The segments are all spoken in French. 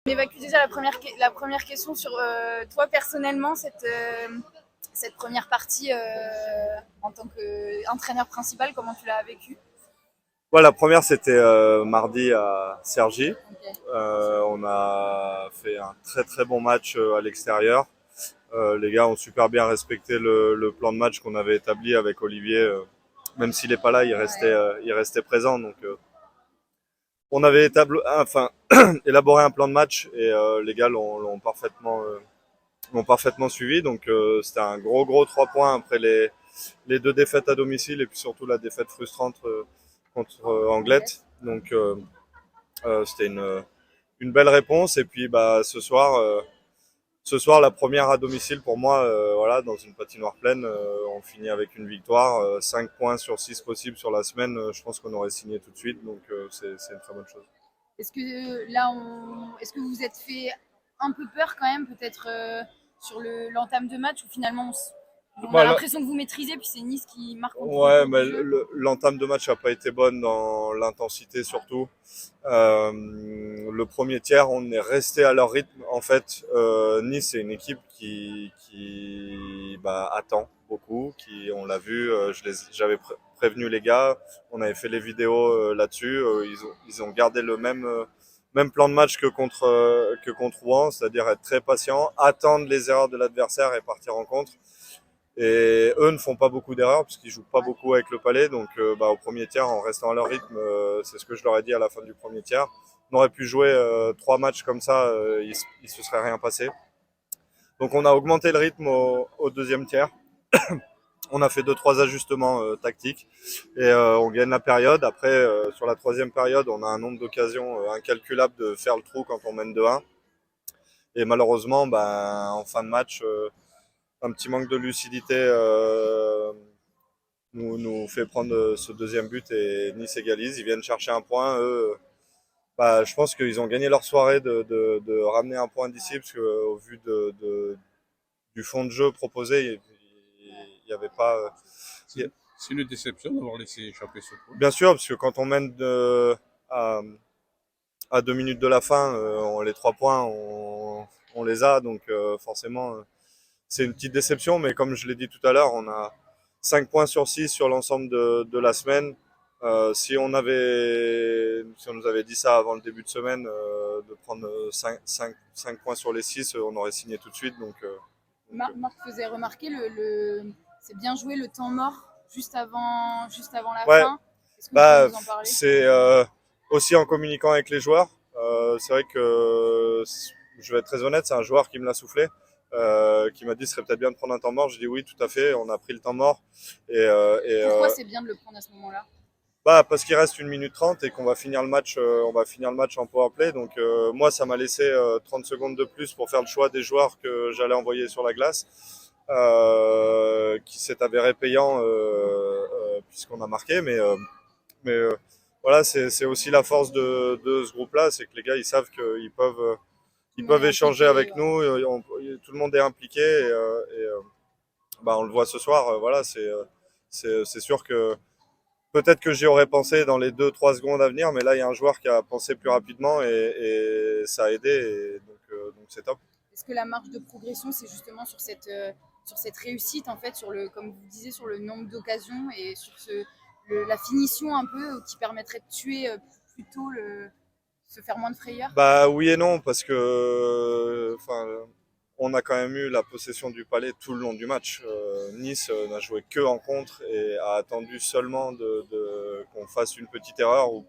On évacue déjà la première question sur toi personnellement, cette première partie en tant qu'entraîneur principal, comment tu l'as vécu? Ouais, la première, c'était mardi à Cergy. Ok. On a fait un très très bon match à l'extérieur. Les gars ont super bien respecté le plan de match qu'on avait établi avec Olivier. Même s'il n'est pas là, Ouais. il restait présent. Donc, on avait élaboré un plan de match et les gars l'ont parfaitement suivi. Donc, c'était un gros 3 points après les deux défaites à domicile et puis surtout la défaite frustrante contre Anglette. Donc, c'était une belle réponse. Et puis, bah, ce soir, la première à domicile pour moi, voilà, dans une patinoire pleine, on finit avec une victoire, 5 points sur 6 possibles sur la semaine. Je pense qu'on aurait signé tout de suite, donc c'est une très bonne chose. Est-ce que est-ce que vous vous êtes fait un peu peur quand même, peut-être sur l'entame de match, où finalement on a Voilà. l'impression que vous maîtrisez, puis c'est Nice qui marque au plus Ouais, court mais du jeu. l'entame de match n'a pas été bonne dans l'intensité surtout. Le premier tiers, on est resté à leur rythme. En fait, Nice c'est une équipe qui attend beaucoup. On l'a vu, j'avais prévenu les gars, on avait fait les vidéos là-dessus. Ils ont gardé le même plan de match que contre Rouen, c'est-à-dire être très patient, attendre les erreurs de l'adversaire et partir en contre. Et eux ne font pas beaucoup d'erreurs puisqu'ils jouent pas beaucoup avec le palais. Donc au premier tiers, en restant à leur rythme, c'est ce que je leur ai dit à la fin du premier tiers. On aurait pu jouer 3 matchs comme ça, il se serait rien passé. Donc on a augmenté le rythme au deuxième tiers. On a fait 2 3 ajustements tactiques et on gagne la période. Après, sur la troisième période, on a un nombre d'occasions incalculable de faire le trou quand on mène 2-1. Et malheureusement, en fin de match, un petit manque de lucidité nous fait prendre ce deuxième but et Nice égalise. Ils viennent chercher un point. Eux, je pense qu'ils ont gagné leur soirée de ramener un point d'ici, parce qu'au vu du fond de jeu proposé, il y avait pas. C'est une déception d'avoir laissé échapper ce point. Bien sûr, parce que quand on mène à, à 2 minutes de la fin, les 3 points, on les a. Donc forcément, c'est une petite déception. Mais comme je l'ai dit tout à l'heure, on a 5 points sur 6 sur l'ensemble de la semaine. Si on nous avait dit ça avant le début de semaine, de prendre 5 points sur les 6, on aurait signé tout de suite. Marc faisait remarquer c'est bien joué le temps mort juste avant la Ouais, fin. Est-ce que vous pouvez nous en parler? c'est aussi en communiquant avec les joueurs. C'est vrai que, je vais être très honnête, c'est un joueur qui me l'a soufflé, qui m'a dit ce serait peut-être bien de prendre un temps mort. Je dis oui, tout à fait, on a pris le temps mort. Pourquoi c'est bien de le prendre à ce moment-là? Parce qu'il reste 1 minute 30 et qu'on va finir le match, on va finir le match en power play. Donc moi, ça m'a laissé 30 secondes de plus pour faire le choix des joueurs que j'allais envoyer sur la glace, qui s'est avéré payant puisqu'on a marqué. Mais voilà, c'est aussi la force de ce groupe-là, c'est que les gars, ils savent qu'ils peuvent, Tout le monde est échanger impliqué. avec Ouais. nous. Tout le monde est impliqué on le voit ce soir. Voilà, c'est sûr que peut-être que j'y aurais pensé dans les 2 3 secondes à venir, mais là, il y a un joueur qui a pensé plus rapidement et ça a aidé. Et donc c'est top. Est-ce que la marge de progression, c'est justement sur cette réussite, en fait, comme vous disiez, sur le nombre d'occasions et sur la finition un peu qui permettrait de tuer plus tôt, se faire moins de frayeur? Bah oui et non, parce que on a quand même eu la possession du palais tout le long du match. Nice n'a joué que en contre et a attendu seulement qu'on fasse une petite erreur ou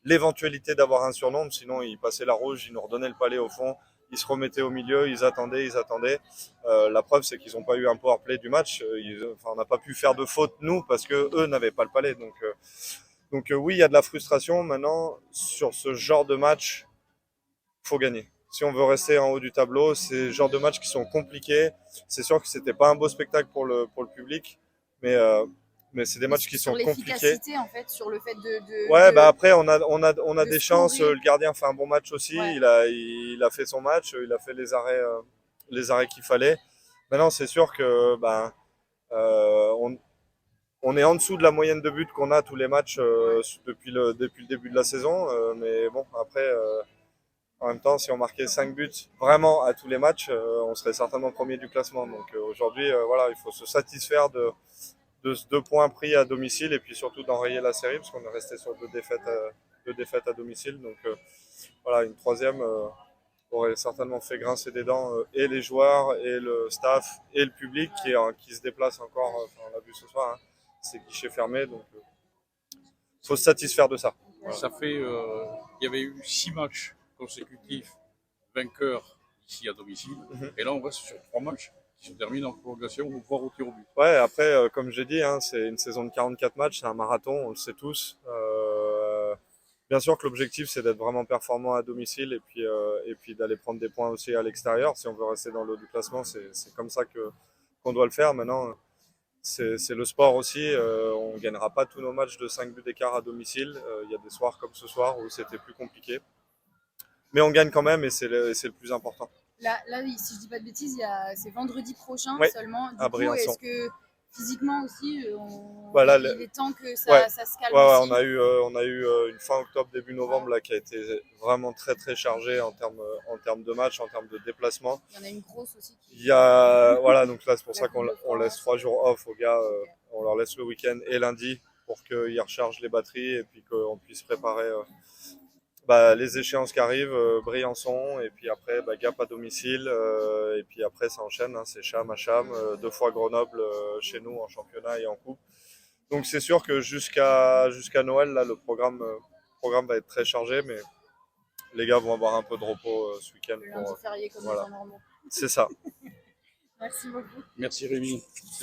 l'éventualité d'avoir un surnombre. Sinon, ils passaient la rouge, ils nous redonnaient le palais au fond, ils se remettaient au milieu, ils attendaient, ils attendaient. La preuve, c'est qu'ils n'ont pas eu un power play du match. On n'a pas pu faire de faute nous parce que eux n'avaient pas le palais. Donc oui, il y a de la frustration. Maintenant, sur ce genre de match, faut gagner. Si on veut rester en haut du tableau, c'est le genre de matchs qui sont compliqués. C'est sûr que c'était pas un beau spectacle pour le public, mais, euh, mais c'est des Mais matchs qui sur sont compliqués. l'efficacité, en fait, sur le fait Ouais, après, on a de des chances. scorer. Le gardien fait un bon match aussi. Ouais. Il a fait son match. Il a fait les arrêts qu'il fallait. Maintenant, c'est sûr que on est en dessous de la moyenne de buts qu'on a tous les matchs Ouais. depuis le début de la saison. Mais bon, après, En même temps, si on marquait 5 buts vraiment à tous les matchs, on serait certainement premier du classement. Donc aujourd'hui, voilà, il faut se satisfaire de ce 2 points pris à domicile et puis surtout d'enrayer la série parce qu'on est resté sur 2 défaites à domicile. Donc voilà, une troisième aurait certainement fait grincer des dents et les joueurs et le staff et le public qui se déplace encore. On l'a vu ce soir, hein, c'est guichet fermé, donc faut se satisfaire de ça. Voilà. Ça fait, il y avait eu 6 matchs consécutifs vainqueurs ici à domicile, et là on reste sur 3 matchs qui se terminent en prolongation ou voire au tir au but. Ouais, après, comme j'ai dit, hein, c'est une saison de 44 matchs, c'est un marathon, on le sait tous. Bien sûr que l'objectif c'est d'être vraiment performant à domicile et puis d'aller prendre des points aussi à l'extérieur. Si on veut rester dans le haut du classement, c'est comme ça qu'on doit le faire. Maintenant, c'est le sport aussi. On ne gagnera pas tous nos matchs de 5 buts d'écart à domicile. Il y a des soirs comme ce soir où c'était plus compliqué. Mais on gagne quand même et c'est le plus important. Là, si je dis pas de bêtises, c'est vendredi prochain Oui, seulement. Du à coup, Briançon. est-ce que physiquement aussi, Voilà, il est temps que ça, ouais. ça se calme Ouais, aussi? on a eu une fin octobre, début novembre là, qui a été vraiment très très chargée en termes de matchs, en termes de déplacements. Il y en a une grosse aussi. Il y a, voilà, donc là c'est pour La ça qu'on Coupe de on laisse France. 3 jours off aux gars, Ok. on leur laisse le week-end et lundi pour qu'ils rechargent les batteries et puis qu'on puisse préparer les échéances qui arrivent, Briançon et puis après Gap à domicile et puis après ça enchaîne, hein, c'est Cham à Cham, 2 fois Grenoble chez nous en championnat et en coupe. Donc c'est sûr que jusqu'à Noël là le programme va être très chargé, mais les gars vont avoir un peu de repos ce week-end Le lundi férié comme voilà. les gens normaux. C'est ça. Merci beaucoup. Merci Rémi.